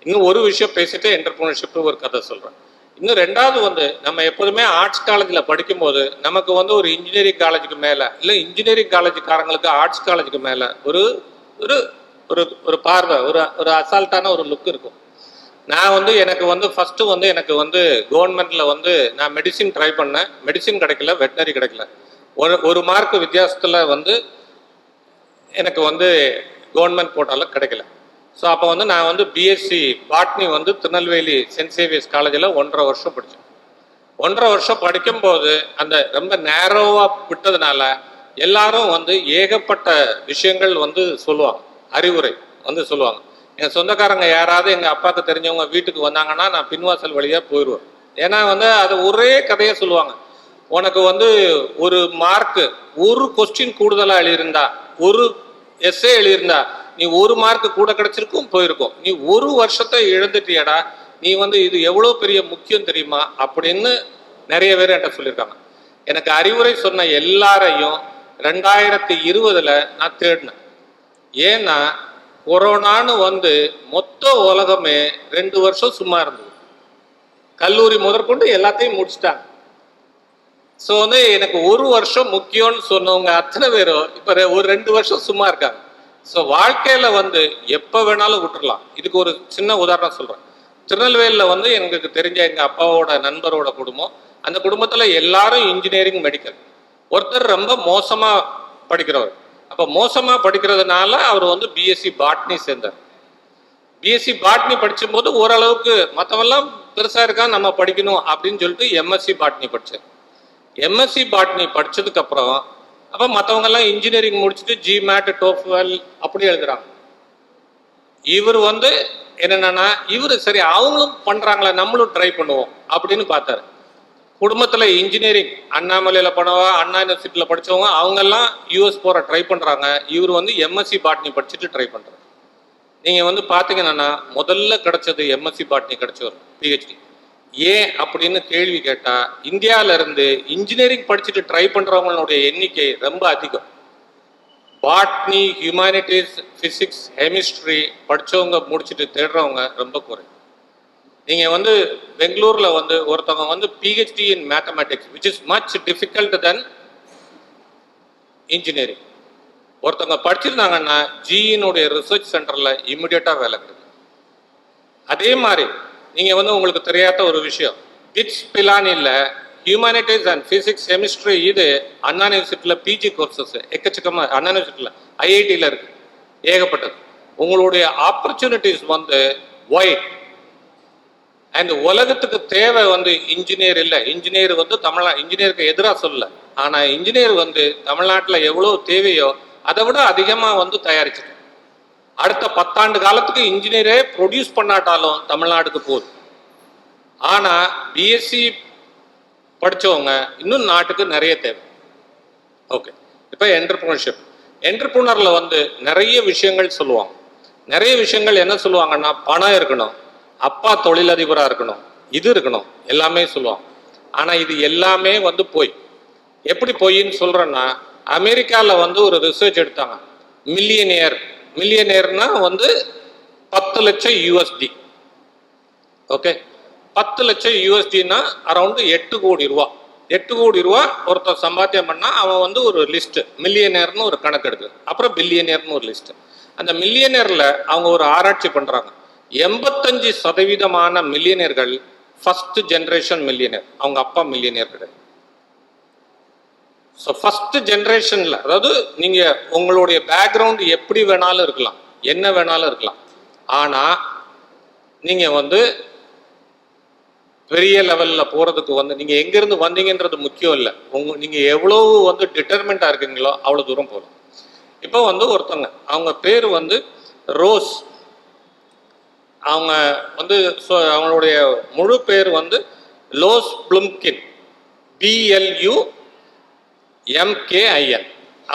இன்னும் ஒரு விஷயம் பேசிட்டு என்டர்பிரினர்ஷிப் ஒரு கதை சொல்றேன். இன்னும் 2வது வந்து நம்ம எப்போதுமே ஆர்ட்ஸ் காலேஜில் படிக்கும்போது நமக்கு வந்து ஒரு இன்ஜினியரிங் காலேஜுக்கு மேலே, இல்லை இன்ஜினியரிங் காலேஜுக்காரங்களுக்கு ஆர்ட்ஸ் காலேஜுக்கு மேலே ஒரு ஒரு ஒரு ஒரு பார்வை, ஒரு அசால்ட்டான ஒரு லுக் இருக்கும். நான் வந்து எனக்கு வந்து ஃபஸ்ட்டு வந்து எனக்கு வந்து கவர்மெண்ட்ல வந்து நான் மெடிசின் ட்ரை பண்ணேன், மெடிசின் கிடைக்கல, வெட்டினரி கிடைக்கல. ஒரு மார்க் வித்தியாசத்தில் வந்து எனக்கு வந்து கவர்மெண்ட் போட்டாலும் கிடைக்கல. ஸோ அப்போ வந்து நான் வந்து பிஎஸ்சி பாட்னி வந்து திருநெல்வேலி சென்ட் சேவியர்ஸ் காலேஜில் 1.5 வருஷம் படித்தேன். 1.5 வருஷம் படிக்கும்போது அந்த ரொம்ப நேரோவாக விட்டதுனால எல்லாரும் வந்து ஏகப்பட்ட விஷயங்கள் வந்து சொல்லுவாங்க, அறிவுரை வந்து சொல்லுவாங்க. என் சொந்தக்காரங்க யாராவது எங்கள் அப்பாவுக்கு தெரிஞ்சவங்க வீட்டுக்கு வந்தாங்கன்னா நான் பின்வாசல் வழியாக போயிடுவேன். ஏன்னா வந்து அது ஒரே கதையை சொல்லுவாங்க, உனக்கு வந்து ஒரு மார்க்கு ஒரு கொஸ்டின் கூடுதலாக எழுதியிருந்தா, ஒரு எஸ்ஏ எழுதியிருந்தா நீ 1 மார்க் கூட கிடைச்சிருக்கும், போயிருக்கும். நீ 1 வருஷத்தை இழந்துட்டியடா, நீ வந்து இது எவ்வளோ பெரிய முக்கியம் தெரியுமா அப்படின்னு நிறைய பேர் என்கிட்ட சொல்லியிருக்காங்க. எனக்கு அறிவுரை சொன்ன எல்லாரையும் 2020 நான் தேடினேன். ஏன்னா கொரோனான்னு வந்து மொத்த உலகமே 2 வருஷம் சும்மா இருந்தது. கல்லூரி முதற்கொண்டு எல்லாத்தையும் முடிச்சிட்டாங்க. ஸோ வந்து எனக்கு 1 வருஷம் முக்கியம்னு சொன்னவங்க அத்தனை பேரும் இப்போ ஒரு 2 வருஷம் சும்மா இருக்காங்க. ஸோ வாழ்க்கையில வந்து எப்போ வேணாலும் விட்டுடலாம். இதுக்கு ஒரு சின்ன உதாரணம் சொல்றேன். திருநெல்வேலியில் வந்து எனக்கு தெரிஞ்ச எங்கள் அப்பாவோட நண்பரோட குடும்பம், அந்த குடும்பத்தில் எல்லாரும் இன்ஜினியரிங் மெடிக்கல். ஒருத்தர் ரொம்ப மோசமாக படிக்கிறவர். அப்போ மோசமாக படிக்கிறதுனால அவர் வந்து பிஎஸ்சி பாட்னி சேர்ந்தார். பிஎஸ்சி பாட்னி படிச்சும்போது ஓரளவுக்கு மற்றவெல்லாம் பெருசாக இருக்கா நம்ம படிக்கணும் அப்படின்னு சொல்லிட்டு எம்எஸ்சி பாட்னி படித்தார். எம்எஸ்சி பாட்னி படிச்சதுக்கு அப்புறம் அப்போ மற்றவங்க எல்லாம் இன்ஜினியரிங் முடிச்சுட்டு ஜிமேட், டோஃபெல் அப்படி எழுதுறாங்க. இவர் வந்து என்னன்னா இவர் சரி அவங்களும் பண்றாங்களா நம்மளும் ட்ரை பண்ணுவோம் அப்படின்னு பார்த்தாரு. குடும்பத்தில் இன்ஜினியரிங் அண்ணாமலையில் பண்ணவா, அண்ணா யூனிவர்சிட்டியில் படித்தவங்க அவங்கெல்லாம் யூஎஸ் போகிற ட்ரை பண்ணுறாங்க. இவர் வந்து எம்எஸ்சி பாட்னி படிச்சுட்டு ட்ரை பண்ணுறாரு. நீங்கள் வந்து பார்த்தீங்கன்னா முதல்ல கிடைச்சது எம்எஸ்சி பாட்னி கிடைச்சவர் பிஹெச்டி. ஏன் அப்படின்னு கேள்வி கேட்டால் இந்தியாவிலேருந்து இன்ஜினியரிங் படிச்சுட்டு ட்ரை பண்ணுறவங்களுடைய எண்ணிக்கை ரொம்ப அதிகம். பாட்னி, ஹியூமானிட்டிஸ், ஃபிசிக்ஸ், கெமிஸ்ட்ரி படித்தவங்க முடிச்சுட்டு தேடுறவங்க ரொம்ப குறை. நீங்கள் வந்து பெங்களூரில் வந்து ஒருத்தவங்க வந்து PhD in mathematics which is much difficult then engineering ஒருத்தவங்க படிச்சிருந்தாங்கன்னா ஜியினுடைய ரிசர்ச் சென்டரில் இம்மிடியட்டாக வேலை கிடைக்கும். அதே மாதிரி நீங்கள் வந்து உங்களுக்கு தெரியாத ஒரு விஷயம், கிட்ஸ் பிலானியில் ஹியூமனிட்டிஸ் அண்ட் ஃபிசிக்ஸ் கெமிஸ்ட்ரி இது அண்ணா யூனிவர்சிட்டியில் பிஜி கோர்சஸ் எக்கச்சக்கமாக அண்ணா யூனிவர்சிட்டியில் ஐஐடியில் இருக்குது, ஏகப்பட்டது. உங்களுடைய ஆப்பர்ச்சுனிட்டிஸ் வந்து ஒயிட் அண்ட் உலகத்துக்கு தேவை வந்து இன்ஜினியர் இல்லை. இன்ஜினியர் வந்து இன்ஜினியருக்கு எதிராக சொல்லல, ஆனால் இன்ஜினியர் வந்து தமிழ்நாட்டில் எவ்வளோ தேவையோ அதை விட அதிகமாக வந்து தயாரிச்சிருக்கு. அடுத்த 10 ஆண்டு காலத்துக்கு இன்ஜினியரே ப்ரொடியூஸ் பண்ணாட்டாலும் தமிழ்நாட்டுக்கு போகுது. ஆனால் பிஎஸ்சி படித்தவங்க இன்னும் நாட்டுக்கு நிறைய தேவை. ஓகே, இப்போ என்டர்பிரினரில் வந்து நிறைய விஷயங்கள் சொல்லுவாங்க. நிறைய விஷயங்கள் என்ன சொல்லுவாங்கன்னா, பணம் இருக்கணும், அப்பா தொழிலதிபராக இருக்கணும், இது இருக்கணும், எல்லாமே சொல்லுவாங்க. ஆனால் இது எல்லாமே வந்து போய் எப்படி போயின்னு சொல்கிறேன்னா, அமெரிக்காவில் வந்து ஒரு ரிசர்ச் எடுத்தாங்க. மில்லியனியர்னா வந்து 10 லட்சம் யூஎஸ்டி. ஓகே, 10 லட்சம் யூஎஸ்டின்னா அரௌண்டு 8 கோடி ரூபா. 8 கோடி ரூபா ஒருத்தர் சம்பாத்தியம் பண்ணால் அவன் வந்து ஒரு லிஸ்ட்டு, மில்லியனியர்னு ஒரு கணக்கு எடுக்குது. அப்புறம் பில்லியனியர்னு ஒரு லிஸ்ட்டு. அந்த மில்லியனியரில் அவங்க ஒரு ஆராய்ச்சி பண்ணுறாங்க. 85% மில்லியனியர்கள் ஃபர்ஸ்ட் ஜென்ரேஷன் மில்லியனியர், அவங்க அப்பா மில்லியனியர் கிடையாது. ஸோ ஃபர்ஸ்ட் ஜென்ரேஷனில், அதாவது நீங்கள் உங்களுடைய பேக்ரவுண்ட் எப்படி வேணாலும் இருக்கலாம், என்ன வேணாலும் இருக்கலாம், ஆனால் நீங்கள் வந்து பெரிய லெவலில் போகிறதுக்கு வந்து நீங்கள் எங்கேருந்து வந்தீங்கன்றது முக்கியம் இல்லை. நீங்கள் எவ்வளோ வந்து டிட்டர்மெண்ட்டாக இருக்கீங்களோ அவ்வளோ தூரம் போகலாம். இப்போ வந்து ஒருத்தவங்க, அவங்க பேர் வந்து ரோஸ். அவங்க வந்து அவங்களுடைய முழு பேர் வந்து லோஸ் ப்ளும்கின், BLUMKIN.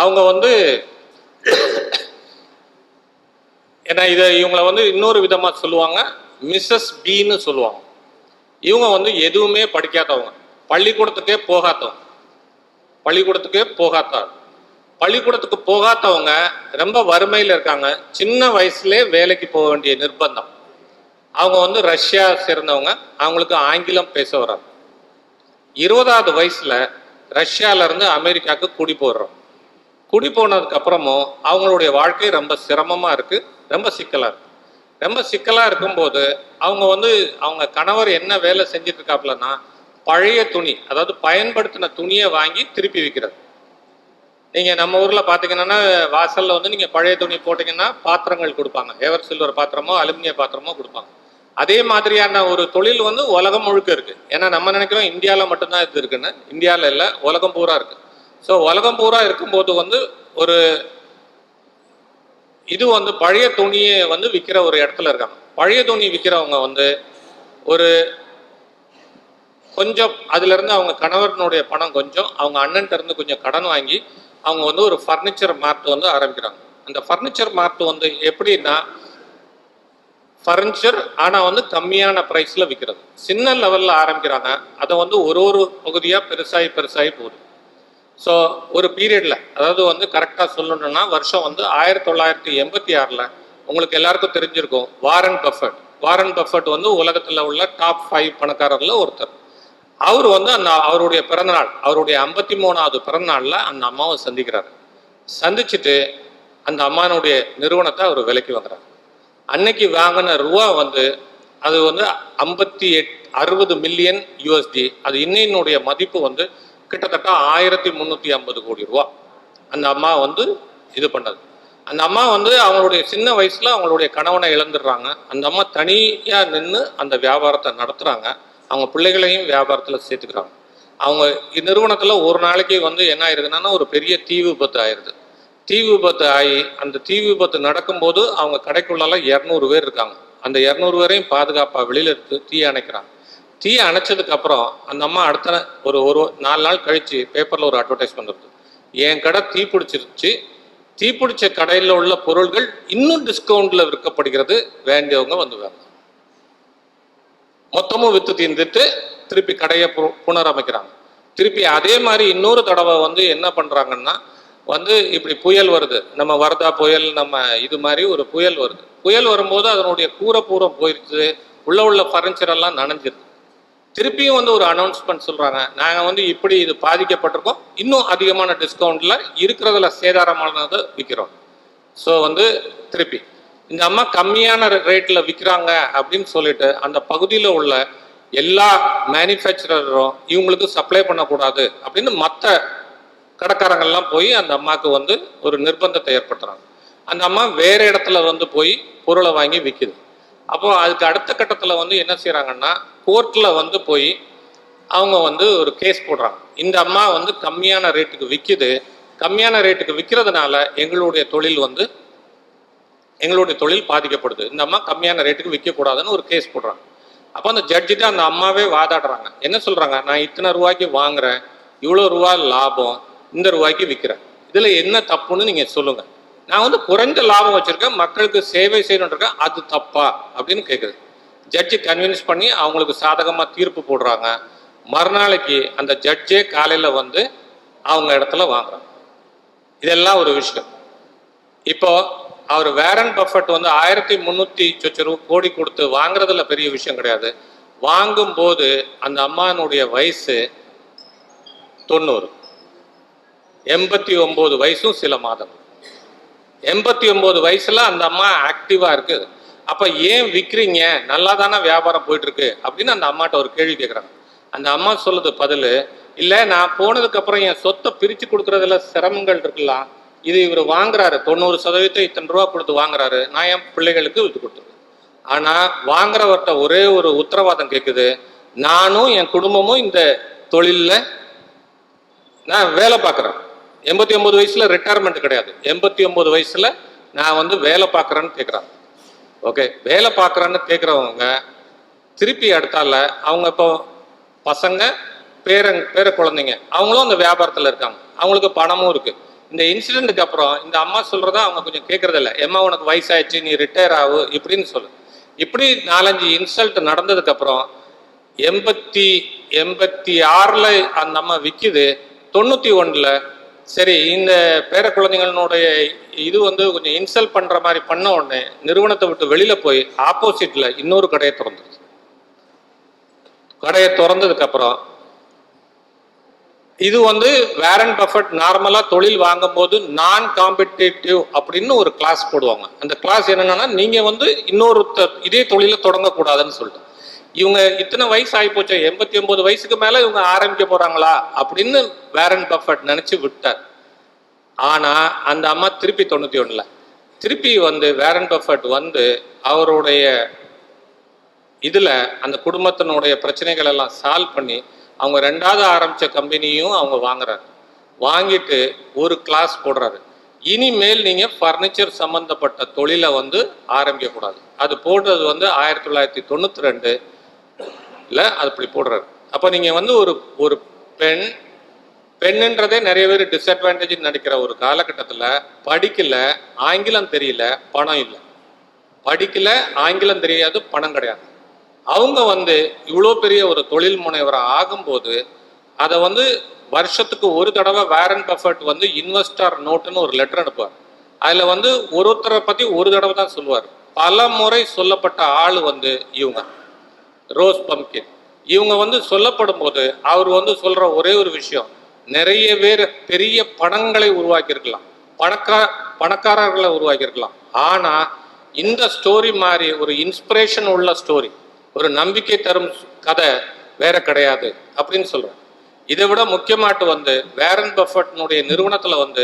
அவங்க வந்து ஏன்னா இவங்களை வந்து இன்னொரு விதமாக சொல்லுவாங்க, மிஸ்ஸஸ் பின்னு சொல்லுவாங்க. இவங்க வந்து எதுவுமே படிக்காதவங்க, பள்ளிக்கூடத்துக்கே போகாதவங்க, ரொம்ப வறுமையில் இருக்காங்க, சின்ன வயசுலேயே வேலைக்கு போக வேண்டிய நிர்பந்தம். அவங்க வந்து ரஷ்யா சேர்ந்தவங்க, அவங்களுக்கு ஆங்கிலம் பேச வராது. 20வது வயசில் ரஷ்யாவிலேருந்து அமெரிக்காவுக்கு குடி போனதுக்கு அப்புறமும் அவங்களுடைய வாழ்க்கை ரொம்ப சிரமமாக இருக்குது, ரொம்ப சிக்கலாக இருக்கும்போது அவங்க வந்து அவங்க கணவர் என்ன வேலை செஞ்சுட்டு இருக்காப்புலன்னா, பழைய துணி, அதாவது பயன்படுத்தின துணியை வாங்கி திருப்பி விற்கிறது. நீங்கள் நம்ம ஊரில் பார்த்தீங்கன்னா வாசலில் வந்து நீங்கள் பழைய துணி போட்டிங்கன்னா பாத்திரங்கள் கொடுப்பாங்க, எவர் சில்வர் பாத்திரமோ அலுமினிய பாத்திரமோ கொடுப்பாங்க. அதே மாதிரியான ஒரு தொழில் வந்து உலகம் முழுக்க இருக்குது. ஏன்னா நம்ம நினைக்கிறோம் இந்தியாவில் மட்டும்தான் இது இருக்குன்னு, இந்தியாவில் இல்லை, உலகம் பூரா இருக்குது. ஸோ உலகம் பூரா இருக்கும்போது வந்து ஒரு இது வந்து பழைய துணியை வந்து விற்கிற ஒரு இடத்துல இருக்காங்க. பழைய துணி விற்கிறவங்க வந்து ஒரு கொஞ்சம் அதுலேருந்து அவங்க கணவனுடைய பணம் கொஞ்சம், அவங்க அண்ணன்ட்ட இருந்து கொஞ்சம் கடன் வாங்கி அவங்க வந்து ஒரு ஃபர்னிச்சர் மார்ட் வந்து ஆரம்பிக்கிறாங்க. அந்த ஃபர்னிச்சர் மார்ட் வந்து எப்படின்னா, ஃபர்னிச்சர் ஆனால் வந்து கம்மியான ப்ரைஸில் விற்கிறது. சின்ன லெவலில் ஆரம்பிக்கிறாங்க, அதை வந்து ஒரு பகுதியாக பெருசாகி போகுது. ஸோ ஒரு பீரியடில், அதாவது வந்து கரெக்டாக சொல்லணும்னா வருஷம் வந்து 1986 உங்களுக்கு எல்லாருக்கும் தெரிஞ்சிருக்கும், வாரன் பஃபட் வந்து உலகத்தில் உள்ள டாப் 5 பணக்காரர்களில் ஒருத்தர். அவர் வந்து அவருடைய பிறந்தநாள், அவருடைய 53வது பிறந்தநாளில் அந்த அம்மாவை சந்திச்சுட்டு அந்த அம்மானுடைய நிறுவனத்தை அவர் விலைக்கு வாங்குறாரு. அன்னைக்கு வாங்கின ரூபா வந்து அது வந்து 60 மில்லியன் யூஎஸ்டி. அது இன்னையினுடைய மதிப்பு வந்து கிட்டத்தட்ட 1350 கோடி ரூபா. அந்த அம்மா வந்து இது பண்ணது. அந்த அம்மா வந்து அவங்களுடைய சின்ன வயசில் அவங்களுடைய கணவனை இழந்துடுறாங்க. அந்த அம்மா தனியாக நின்று அந்த வியாபாரத்தை நடத்துகிறாங்க. அவங்க பிள்ளைகளையும் வியாபாரத்தில் சேர்த்துக்கிறாங்க. அவங்க நிறுவனத்தில் ஒரு நாளைக்கு வந்து என்ன ஆயிருதுன்னா, ஒரு பெரிய தீ விபத்து ஆயிடுது. தீ விபத்து ஆகி அந்த தீ விபத்து நடக்கும்போது அவங்க கடைக்குள்ளெல்லாம் 200 பேர் இருக்காங்க. அந்த 200 பேரையும் பாதுகாப்பாக வெளியில் எடுத்து தீயை அணைக்கிறாங்க. தீ அணைச்சதுக்கப்புறம் அந்த அம்மா அடுத்த ஒரு 4 நாள் கழித்து பேப்பரில் ஒரு அட்வர்டைஸ்மெண்ட் வருது, என் கடை தீப்பிடிச்சிருச்சு, தீப்பிடிச்ச கடையில் உள்ள பொருள்கள் இன்னும் டிஸ்கவுண்டில் விற்கப்படுகிறது, வேண்டியவங்க வந்து வேணும். மொத்தமும் விற்று தீர்ந்துட்டு திருப்பி கடையை புனரமைக்கிறாங்க. திருப்பி அதே மாதிரி இன்னொரு தடவை வந்து என்ன பண்ணுறாங்கன்னா, வந்து இப்படி புயல் வருது, நம்ம வரதா புயல், நம்ம இது மாதிரி ஒரு புயல் வருது. புயல் வரும்போது அதனுடைய கூரை பூரம் போயிடுச்சு, உள்ள ஃபர்னிச்சர் எல்லாம் நனைஞ்சிருது. திருப்பியும் வந்து ஒரு அனௌன்ஸ்மெண்ட் சொல்கிறாங்க, நாங்கள் வந்து இப்படி இது பாதிக்கப்பட்டிருக்கோம், இன்னும் அதிகமான டிஸ்கவுண்டில் இருக்கிறதுல சேதாரமானதை விற்கிறோம். ஸோ வந்து திருப்பி இந்த அம்மா கம்மியான ரேட்டில் விற்கிறாங்க அப்படின்னு சொல்லிட்டு அந்த பகுதியில் உள்ள எல்லா மேனுஃபேக்சரரும் இவங்களுக்கு சப்ளை பண்ணக்கூடாது அப்படின்னு மற்ற கடைக்காரங்கள்லாம் போய் அந்த அம்மாவுக்கு வந்து ஒரு நிர்பந்தத்தை ஏற்படுத்துறாங்க. அந்த அம்மா வேற இடத்துல வந்து போய் பொருளை வாங்கி விற்குது. அப்போ அதுக்கு அடுத்த கட்டத்தில் வந்து என்ன செய்கிறாங்கன்னா, கோர்ட்டில் வந்து போய் அவங்க வந்து ஒரு கேஸ் போடுறாங்க. இந்த அம்மா வந்து கம்மியான ரேட்டுக்கு விற்குது, கம்மியான ரேட்டுக்கு விற்கிறதுனால எங்களுடைய தொழில் பாதிக்கப்படுது, இந்த அம்மா கம்மியான ரேட்டுக்கு விற்கக்கூடாதுன்னு ஒரு கேஸ் போடுறாங்க. அப்போ அந்த ஜட்ஜிட்ட அந்த அம்மாவே வாதாடுறாங்க. என்ன சொல்கிறாங்க, நான் இத்தனை ரூபாய்க்கு வாங்குறேன், இவ்வளோ ரூபா லாபம், இந்த ரூபாய்க்கு விற்கிறேன், இதில் என்ன தப்புன்னு நீங்கள் சொல்லுங்கள். நான் வந்து குறைஞ்ச லாபம் வச்சுருக்கேன், மக்களுக்கு சேவை செய்யணுன்னு இருக்கேன், அது தப்பா அப்படின்னு கேட்குது. ஜட்ஜி கன்வின்ஸ் பண்ணி அவங்களுக்கு சாதகமாக தீர்ப்பு போடுறாங்க. மறுநாளைக்கு அந்த ஜட்ஜே காலையில் வந்து அவங்க இடத்துல வாங்குறாங்க. இதெல்லாம் ஒரு விஷயம். இப்போ அவர் வேரன் பஃபட் வந்து 1300 கோடி கொடுத்து வாங்குறதுல பெரிய விஷயம் கிடையாது. வாங்கும்போது அந்த அம்மானுடைய வயசு 90, 89 வயசும் சில மாதம். 89 வயசுல அந்த அம்மா ஆக்டிவா இருக்கு. அப்ப ஏன் விற்கிறீங்க, நல்லா தானே வியாபாரம் போயிட்டு இருக்கு அப்படின்னு அந்த அம்மாட்ட ஒரு கேள்வி கேட்குறாங்க. அந்த அம்மா சொல்லுது பதில், இல்லை நான் போனதுக்கு அப்புறம் என் சொத்தை பிரித்து கொடுக்கறதுல சிரமங்கள் இருக்கலாம், இது இவர் வாங்குறாரு 90% இத்தனை ரூபா கொடுத்து வாங்குறாரு, நான் என் பிள்ளைகளுக்கு விட்டு கொடுத்துருக்கேன். ஆனால் வாங்குறவர்கிட்ட ஒரே ஒரு உத்தரவாதம் கேட்குது, நானும் என் குடும்பமும் இந்த தொழிலில் நான் வேலை பார்க்குறேன். 89 வயசுல ரிட்டையர்மெண்ட் கிடையாது, 89 வயசுல நான் வந்து வேலை பார்க்குறேன்னு கேட்குறாங்க. ஓகே, வேலை பார்க்குறேன்னு கேட்குறவங்க திருப்பி அடுத்தால அவங்க இப்போ பசங்க பேர குழந்தைங்க அவங்களும் அந்த வியாபாரத்தில் இருக்காங்க, அவங்களுக்கு பணமும் இருக்குது. இந்த இன்சிடென்ட்டுக்கு அப்புறம் இந்த அம்மா சொல்கிறத அவங்க கொஞ்சம் கேட்குறதில்ல. ஏம்மா உனக்கு வயசாயிடுச்சு, நீ ரிட்டையர் ஆகு இப்படின்னு சொல்லு. இப்படி 4-5 இன்சல்ட் நடந்ததுக்கப்புறம் 86 அந்த அம்மா விற்கிது. 91 சரி இந்த பேர குழந்தைங்களுடைய இது வந்து கொஞ்சம் இன்சல்ட் பண்ணுற மாதிரி பண்ண உடனே நிறுவனத்தை விட்டு வெளியில் போய் ஆப்போசிட்டில் இன்னொரு கடையை திறந்துருச்சு. கடையை திறந்ததுக்கப்புறம் இது வந்து வேரன் பஃபட் நார்மலாக தொழில் வாங்கும்போது நான் காம்படிட்டிவ் அப்படின்னு ஒரு கிளாஸ் போடுவாங்க. அந்த கிளாஸ் என்னன்னா, நீங்கள் வந்து இதே தொழிலை தொடங்கக்கூடாதுன்னு சொல்லிட்டு. இவங்க இத்தனை வயசு ஆகிப்போச்சு, 89 வயசுக்கு மேலே இவங்க ஆரம்பிக்க போகிறாங்களா அப்படின்னு வேரன் பஃபட் நினச்சி விட்டார். ஆனால் அந்த அம்மா திருப்பி 91 திருப்பி வந்து வேரன் பஃபட் வந்து அவருடைய இதில் அந்த குடும்பத்தினுடைய பிரச்சனைகள் எல்லாம் சால்வ் பண்ணி அவங்க 2வது ஆரம்பித்த கம்பெனியும் அவங்க வாங்குறாரு. வாங்கிட்டு ஒரு கிளாஸ் போடுறாரு, இனிமேல் நீங்கள் ஃபர்னிச்சர் சம்மந்தப்பட்ட தொழிலை வந்து ஆரம்பிக்கக்கூடாது. அது போடுறது வந்து 1992 அது அப்படி போடுறாரு. அப்போ நீங்கள் வந்து ஒரு பெண்ணுன்றதே நிறைய பேர் டிஸ்அட்வான்டேஜ் நடிக்கிற ஒரு காலகட்டத்தில் படிக்கல, ஆங்கிலம் தெரியல, பணம் இல்லை. படிக்கல, ஆங்கிலம் தெரியாது, பணம் கிடையாது. அவங்க வந்து இவ்வளோ பெரிய ஒரு தொழில் முனைவராக ஆகும்போது அதை வந்து வருஷத்துக்கு ஒரு தடவை வேரன் பஃபட் வந்து இன்வெஸ்டர் நோட்டுன்னு ஒரு லெட்டர் அனுப்புவார். அதில் வந்து ஒருத்தரை பற்றி ஒரு தடவை தான் சொல்லுவார். பல முறை சொல்லப்பட்ட ஆள் வந்து இவங்க ரோஸ் பம்கின். இவங்க வந்து சொல்லப்படும் போது அவர் வந்து சொல்கிற ஒரே ஒரு விஷயம், நிறைய பேர் பெரிய பணங்களை உருவாக்கியிருக்கலாம், பணக்காரர்களை உருவாக்கியிருக்கலாம், ஆனால் இந்த ஸ்டோரி மாதிரி ஒரு இன்ஸ்பிரேஷன் உள்ள ஸ்டோரி, ஒரு நம்பிக்கை தரும் கதை வேற கிடையாது அப்படின்னு சொல்கிறேன். இதை விட முக்கியமாட்டு வந்து வேரன் பஃபட்னுடைய நிறுவனத்தில் வந்து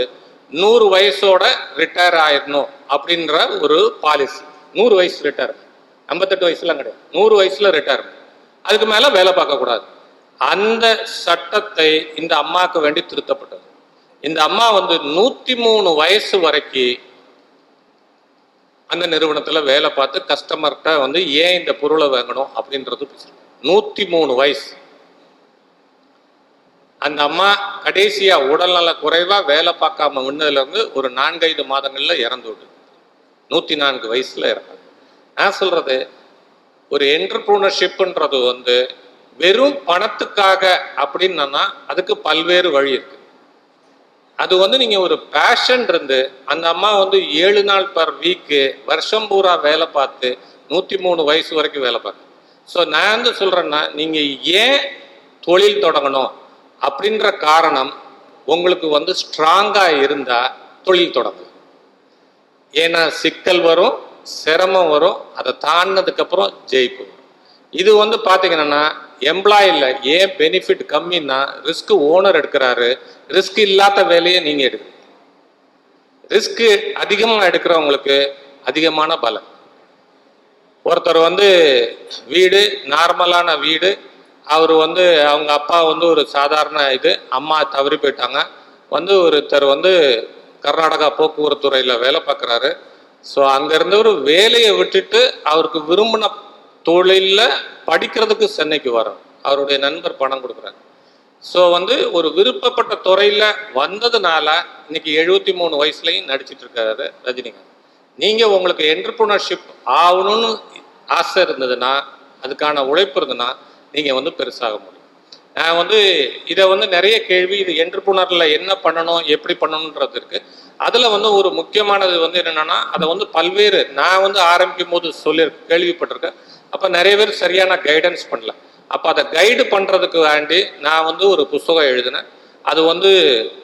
100 வயசோட ரிட்டையர் ஆயிடணும் அப்படின்ற ஒரு பாலிசி. 100 வயசு ரிட்டையர், 58 வயசுலாம் கிடையாது, 100 வயசுல ரிட்டையர், அதுக்கு மேலே வேலை பார்க்கக்கூடாது. அந்த சட்டத்தை இந்த அம்மாவுக்கு வேண்டி திருத்தப்பட்டது. இந்த அம்மா வந்து 103 வயசு வரைக்கும் அந்த நிறுவனத்தில் வேலை பார்த்து கஸ்டமர்கிட்ட வந்து ஏன் இந்த பொருளை வாங்கணும் அப்படின்றது 103 வயசு. அந்த அம்மா கடைசியா உடல்நல குறைவா வேலை பார்க்காம முன்னதுல இருந்து ஒரு 4-5 மாதங்கள்ல இறந்து விட்டு 104 வயசுல இறந்தாங்க. நான் சொல்றது, ஒரு என்டர்பிரினர்ஷிப்ன்றது வந்து வெறும் பணத்துக்காக அப்படின்னா அதுக்கு பல்வேறு வழி இருக்கு. அது வந்து நீங்க ஒரு பேஷன் இருந்து அந்த அம்மா வந்து 7 நாள் பர் வீக்கு வருஷம் பூரா வேலை பார்த்து 103 வயசு வரைக்கும் வேலை பார்க்க. ஸோ நான் வந்து சொல்றேன்னா, நீங்க ஏன் தொழில் தொடங்கணும் அப்படின்ற காரணம் உங்களுக்கு வந்து ஸ்ட்ராங்கா இருந்தா தொழில் தொடங்கும். ஏன்னா சிக்கல் வரும், சிரமம் வரும், அதை தாண்டினதுக்கப்புறம் ஜெயிப்பு வரும். இது வந்து பார்த்தீங்கன்னா எம்ப்ளாயில் ஏன் பெனிஃபிட் கம்மின்னா ரிஸ்க் ஓனர் எடுக்கிறாரு, ரிஸ்க் இல்லாத வேலையை நீங்கள் எடுக்கிறீங்க. ரிஸ்க்கு அதிகமாக எடுக்கிறவங்களுக்கு அதிகமான பலம். ஒருத்தர் வந்து வீடு நார்மலான வீடு, அவர் வந்து அவங்க அப்பா வந்து ஒரு சாதாரண அம்மா தவறி போயிட்டாங்க, ஒருத்தர் கர்நாடகா போக்குவரத்து துறையில் வேலை பார்க்குறாரு. ஸோ அங்கேருந்து ஒரு வேலையை விட்டுட்டு அவருக்கு விரும்பின தொழிலில் படிக்கிறதுக்கு சென்னைக்கு வரோம். அவருடைய நண்பர் பணம் கொடுக்குறாரு. ஸோ ஒரு விருப்பப்பட்ட துறையில் வந்ததுனால இன்னைக்கு 73 வயசுலையும் நடிச்சிட்டு இருக்காரு ரஜினிகாந்த். நீங்கள் உங்களுக்கு என்டர்பிரினர்ஷிப் ஆகணும்னு ஆசை இருந்ததுன்னா, அதுக்கான உழைப்பு இருந்ததுன்னா நீங்கள் பெருசாக முடியும். நான் இதை நிறைய கேள்வி, இது என்டர்பிரினரில் என்ன பண்ணணும் எப்படி பண்ணணுன்றது இருக்குது. அதில் ஒரு முக்கியமானது என்னென்னா, அதை பல்வேறு நான் ஆரம்பிக்கும் போது கேள்விப்பட்டிருக்கேன். அப்போ நிறைய பேர் சரியான கைடன்ஸ் பண்ணல. அப்போ அதை கைடு பண்ணுறதுக்கு வேண்டி நான் ஒரு புஸ்தகம் எழுதினேன். அது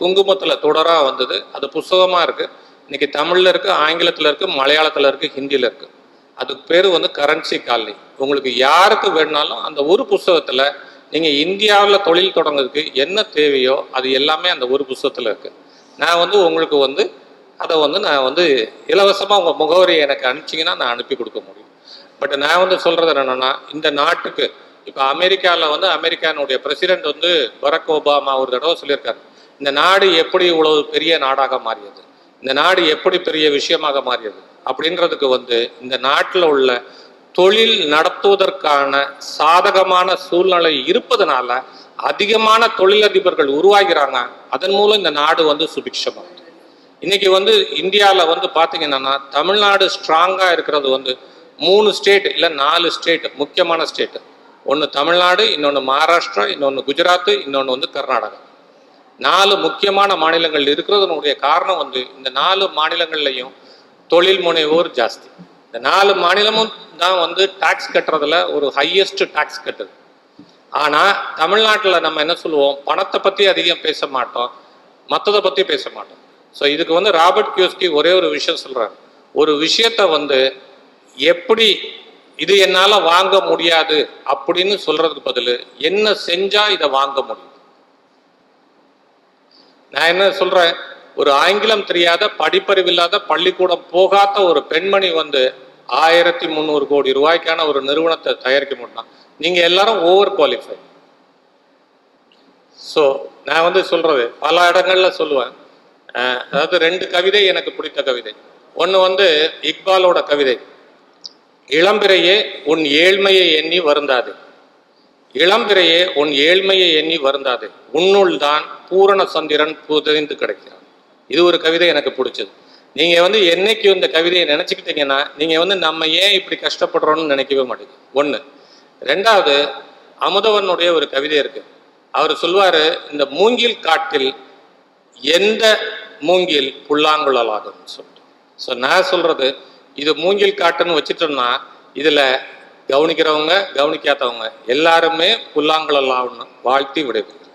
குங்குமத்தில் தொடராக வந்தது. அது புஸ்தகமாக இருக்குது. இன்னைக்கு தமிழில் இருக்குது, ஆங்கிலத்தில் இருக்குது, மலையாளத்தில் இருக்குது, ஹிந்தியில் இருக்குது. அதுக்கு பேர் கரன்சி காலனி. உங்களுக்கு யாருக்கு வேணுனாலும் அந்த ஒரு புஸ்தகத்தில் நீங்கள் இந்தியாவில் தொழில் தொடங்குறதுக்கு என்ன தேவையோ அது எல்லாமே அந்த ஒரு புஸ்தகத்தில் இருக்குது. நான் உங்களுக்கு அதை நான் இலவசமாக உங்கள் முகவரியை எனக்கு அனுப்பிச்சிங்கன்னா நான் அனுப்பி கொடுக்க முடியும். பட் நான் சொல்கிறது என்னென்னா, இந்த நாட்டுக்கு இப்போ அமெரிக்காவில் அமெரிக்கானுடைய பிரசிடென்ட் பராக் ஒபாமா ஒரு தடவை சொல்லியிருக்காரு, இந்த நாடு எப்படி இவ்வளவு பெரிய நாடாக மாறியது, இந்த நாடு எப்படி பெரிய விஷயமாக மாறியது அப்படின்றதுக்கு இந்த நாட்டில் உள்ள தொழில் நடத்துவதற்கான சாதகமான சூழ்நிலை இருப்பதனால அதிகமான தொழிலதிபர்கள் உருவாகிறாங்க. அதன் மூலம் இந்த நாடு சுபிக்ஷமாகுது. இன்னைக்கு இந்தியாவில் பார்த்தீங்கன்னா தமிழ்நாடு ஸ்ட்ராங்காக இருக்கிறது 3 ஸ்டேட் இல்லை 4 ஸ்டேட் முக்கியமான ஸ்டேட்டு. ஒன்று தமிழ்நாடு, இன்னொன்று மகாராஷ்டிரா, இன்னொன்று குஜராத், இன்னொன்று கர்நாடகா. 4 முக்கியமான மாநிலங்கள் இருக்கிறதுனுடைய காரணம் இந்த 4 மாநிலங்கள்லையும் தொழில் முனைவோர் ஜாஸ்தி. இந்த 4 மாநிலமும் தான் டாக்ஸ் கட்டுறதுல ஒரு ஹையஸ்ட் டாக்ஸ் கட்டுது. ஆனால் தமிழ்நாட்டில் நம்ம என்ன சொல்லுவோம், பணத்தை பற்றி அதிகம் பேச மாட்டோம், மற்றதை பற்றி பேச மாட்டோம். ஸோ இதுக்கு ராபர்ட் கியோஸ்கி ஒரே ஒரு விஷயம் சொல்கிறார், ஒரு விஷயத்தை எப்படி இது என்னால் வாங்க முடியாது அப்படின்னு சொல்றதுக்கு பதில் என்ன செஞ்சா இதை வாங்க முடியும். நான் என்ன சொல்றேன், ஒரு ஆங்கிலம் தெரியாத படிப்பறிவில்லாத பள்ளிக்கூடம் போகாத ஒரு பெண்மணி 1300 கோடி ரூபாய்க்கான ஒரு நிறுவனத்தை தயாரிக்க முடியும். நீங்க எல்லாரும் ஓவர் குவாலிஃபை. ஸோ நான் சொல்றது பல இடங்கள்ல சொல்லுவேன். அதாவது 2 கவிதை எனக்கு பிடித்த கவிதை. ஒன்று இக்பாலோட கவிதை, இளம்பிறையே உன் ஏழ்மையை எண்ணி வருந்தாது, இளம்பிறையே உன் ஏழ்மையை எண்ணி வருந்தாது, உன்னுள் தான் பூரண சந்திரன் புதைந்து கிடைக்கிறான். இது ஒரு கவிதை எனக்கு பிடிச்சது. நீங்க என்னைக்கு இந்த கவிதையை நினைச்சுக்கிட்டீங்கன்னா நீங்க நம்ம ஏன் இப்படி கஷ்டப்படுறோம்னு நினைக்கவே மாட்டேங்குது. ஒன்று. 2வது, அமுதவனுடைய ஒரு கவிதை இருக்கு. அவர் சொல்வாரு, இந்த மூங்கில் காட்டில் எந்த மூங்கில் புல்லாங்குழலாகும் சொல்லிட்டு. ஸோ நான் சொல்றது, இது மூங்கில் காட்டுன்னு வச்சுட்டோம்னா இதுல கவனிக்கிறவங்க கவனிக்காதவங்க எல்லாருமே புல்லாங்குழல் ஆகணும். வாழ்த்தி விடைபெறுகிறேன்.